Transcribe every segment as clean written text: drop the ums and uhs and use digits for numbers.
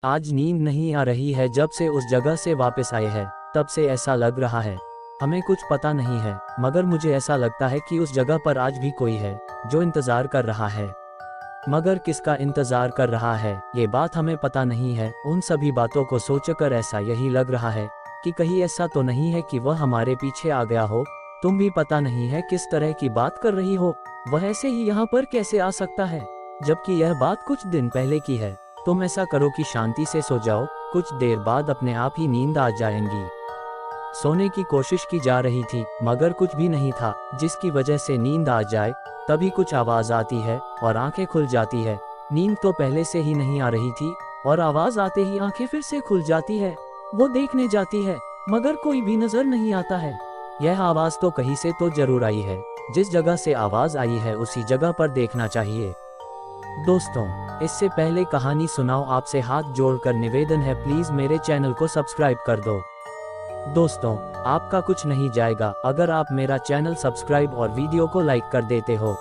आज नींद नहीं आ रही है। जब से उस जगह से वापस आए हैं तब से ऐसा लग रहा है। हमें कुछ पता नहीं है, मगर मुझे ऐसा लगता है कि उस जगह पर आज भी कोई है जो इंतज़ार कर रहा है। मगर किसका इंतज़ार कर रहा है ये बात हमें पता नहीं है। उन सभी बातों को सोचकर ऐसा यही लग रहा है कि कहीं ऐसा तो नहीं है कि वह हमारे पीछे आ गया हो। तुम भी पता नहीं है किस तरह की बात कर रही हो। वह ऐसे ही यहाँ पर कैसे आ सकता है, जबकि यह बात कुछ दिन पहले की है। तुम ऐसा करो कि शांति से सो जाओ, कुछ देर बाद अपने आप ही नींद आ जाएंगी। सोने की कोशिश की जा रही थी, मगर कुछ भी नहीं था जिसकी वजह से नींद आ जाए। तभी कुछ आवाज़ आती है और आंखें खुल जाती है। नींद तो पहले से ही नहीं आ रही थी और आवाज़ आते ही आंखें फिर से खुल जाती है। वो देखने जाती है, मगर कोई भी नजर नहीं आता है। यह आवाज़ तो कहीं से तो जरूर आई है। जिस जगह से आवाज़ आई है उसी जगह पर देखना चाहिए। दोस्तों, इससे पहले कहानी सुनाओ, आपसे हाथ जोड़कर निवेदन है, प्लीज मेरे चैनल को सब्सक्राइब कर दो। दोस्तों, आपका कुछ नहीं जाएगा अगर आप मेरा चैनल सब्सक्राइब और वीडियो को लाइक कर देते हो।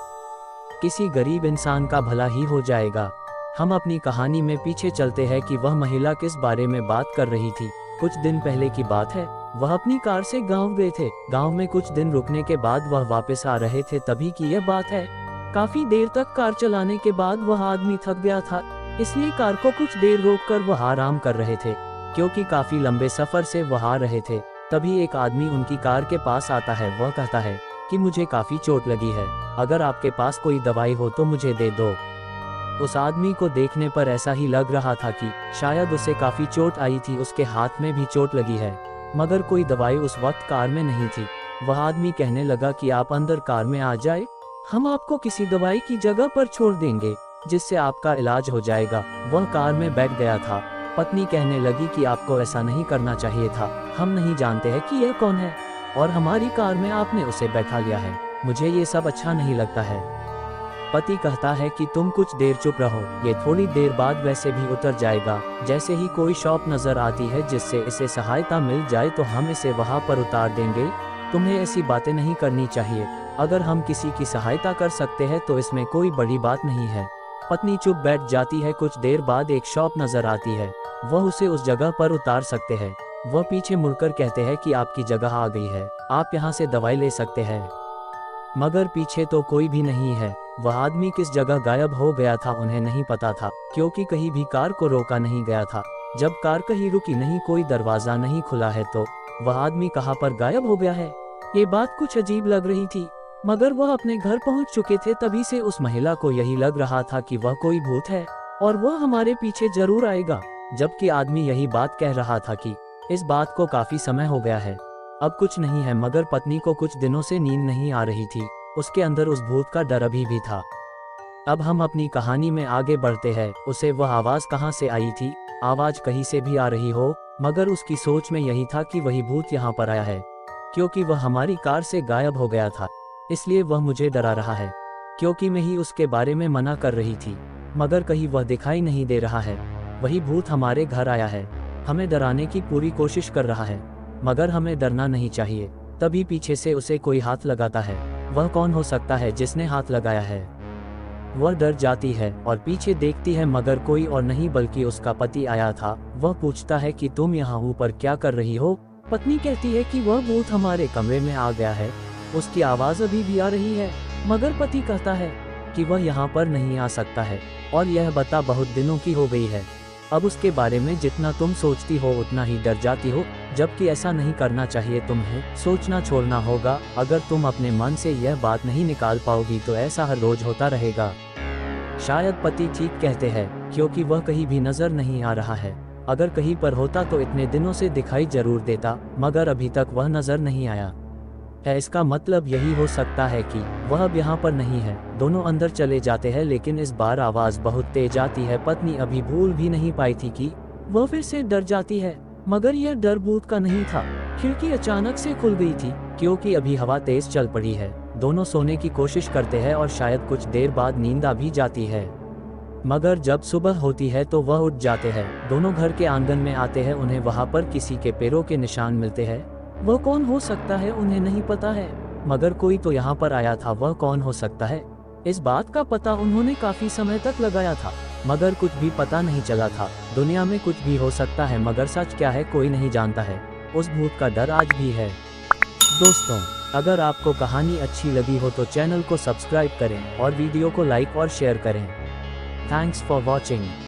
किसी गरीब इंसान का भला ही हो जाएगा। हम अपनी कहानी में पीछे चलते हैं कि वह महिला किस बारे में बात कर रही थी। कुछ दिन पहले की बात है। वह अपनी कार से गांव गए थे। गांव में कुछ दिन रुकने के बाद वह वापस आ रहे थे, तभी की यह बात है। काफी देर तक कार चलाने के बाद वह आदमी थक गया था, इसलिए कार को कुछ देर रोककर वह आराम कर रहे थे, क्योंकि काफी लंबे सफर से वह आ रहे थे। तभी एक आदमी उनकी कार के पास आता है। वह कहता है कि मुझे काफी चोट लगी है, अगर आपके पास कोई दवाई हो तो मुझे दे दो। उस आदमी को देखने पर ऐसा ही लग रहा था कि शायद उसे काफी चोट आई थी, उसके हाथ में भी चोट लगी है, मगर कोई दवाई उस वक्त कार में नहीं थी। वह आदमी कहने लगा कि आप अंदर कार में आ जाए, हम आपको किसी दवाई की जगह पर छोड़ देंगे जिससे आपका इलाज हो जाएगा। वह कार में बैठ गया था। पत्नी कहने लगी कि आपको ऐसा नहीं करना चाहिए था, हम नहीं जानते हैं कि यह कौन है और हमारी कार में आपने उसे बैठा लिया है, मुझे ये सब अच्छा नहीं लगता है। पति कहता है कि तुम कुछ देर चुप रहो, ये थोड़ी देर बाद वैसे भी उतर जाएगा। जैसे ही कोई शॉप नजर आती है जिससे इसे सहायता मिल जाए तो हम इसे वहां पर उतार देंगे। तुम्हें ऐसी बातें नहीं करनी चाहिए। अगर हम किसी की सहायता कर सकते हैं तो इसमें कोई बड़ी बात नहीं है। पत्नी चुप बैठ जाती है। कुछ देर बाद एक शॉप नजर आती है, वह उसे उस जगह पर उतार सकते हैं। वह पीछे मुड़कर कहते हैं कि आपकी जगह आ गई है, आप यहाँ से दवाई ले सकते हैं। मगर पीछे तो कोई भी नहीं है। वह आदमी किस जगह गायब हो गया था उन्हें नहीं पता था, क्योंकि कहीं भी कार को रोका नहीं गया था। जब कार कहीं रुकी नहीं, कोई दरवाजा नहीं खुला है, तो वह आदमी कहाँ पर गायब हो गया है। ये बात कुछ अजीब लग रही थी, मगर वह अपने घर पहुंच चुके थे। तभी से उस महिला को यही लग रहा था कि वह कोई भूत है और वह हमारे पीछे जरूर आएगा, जबकि आदमी यही बात कह रहा था कि इस बात को काफी समय हो गया है, अब कुछ नहीं है। मगर पत्नी को कुछ दिनों से नींद नहीं आ रही थी, उसके अंदर उस भूत का डर अभी भी था। अब हम अपनी कहानी में आगे बढ़ते हैं। उसे वह आवाज कहाँ से आई थी, आवाज कहीं से भी आ रही हो, मगर उसकी सोच में यही था कि वही भूत यहाँ पर आया है, क्योंकि वह हमारी कार से गायब हो गया था, इसलिए वह मुझे डरा रहा है, क्योंकि मैं ही उसके बारे में मना कर रही थी, मगर कहीं वह दिखाई नहीं दे रहा है। वही भूत हमारे घर आया है, हमें डराने की पूरी कोशिश कर रहा है, मगर हमें डरना नहीं चाहिए। तभी पीछे से उसे कोई हाथ लगाता है। वह कौन हो सकता है जिसने हाथ लगाया है। वह डर जाती है और पीछे देखती है, मगर कोई और नहीं बल्कि उसका पति आया था। वह पूछता है कि तुम यहाँ ऊपर क्या कर रही हो। पत्नी कहती है कि वह भूत हमारे कमरे में आ गया है, उसकी आवाज अभी भी आ रही है, मगर पति कहता है कि वह यहाँ पर नहीं आ सकता है और यह बता बहुत दिनों की हो गई है। अब उसके बारे में जितना तुम सोचती हो उतना ही डर जाती हो, जबकि ऐसा नहीं करना चाहिए। तुम्हें सोचना छोड़ना होगा। अगर तुम अपने मन से यह बात नहीं निकाल पाओगी तो ऐसा हर रोज होता रहेगा। शायद पति ठीक कहते हैं, क्योंकि वह कहीं भी नजर नहीं आ रहा है। अगर कहीं पर होता तो इतने दिनों से दिखाई जरूर देता, मगर अभी तक वह नजर नहीं आया है। इसका मतलब यही हो सकता है कि वह अब यहाँ पर नहीं है। दोनों अंदर चले जाते हैं, लेकिन इस बार आवाज बहुत तेज आती है। पत्नी अभी भूल भी नहीं पाई थी कि वह फिर से डर जाती है, मगर यह डर भूत का नहीं था। खिड़की अचानक से खुल गई थी, क्योंकि अभी हवा तेज चल पड़ी है। दोनों सोने की कोशिश करते हैं और शायद कुछ देर बाद नींद आ भी जाती है, मगर जब सुबह होती है तो वह उठ जाते हैं। दोनों घर के आंगन में आते हैं। उन्हें वहाँ पर किसी के पैरों के निशान मिलते हैं। वह कौन हो सकता है उन्हें नहीं पता है, मगर कोई तो यहाँ पर आया था। वह कौन हो सकता है, इस बात का पता उन्होंने काफी समय तक लगाया था। मगर कुछ भी पता नहीं चला था। दुनिया में कुछ भी हो सकता है, मगर सच क्या है कोई नहीं जानता है। उस भूत का डर आज भी है। दोस्तों, अगर आपको कहानी अच्छी लगी हो तो चैनल को सब्सक्राइब करें और वीडियो को लाइक और शेयर करें। Thanks for watching.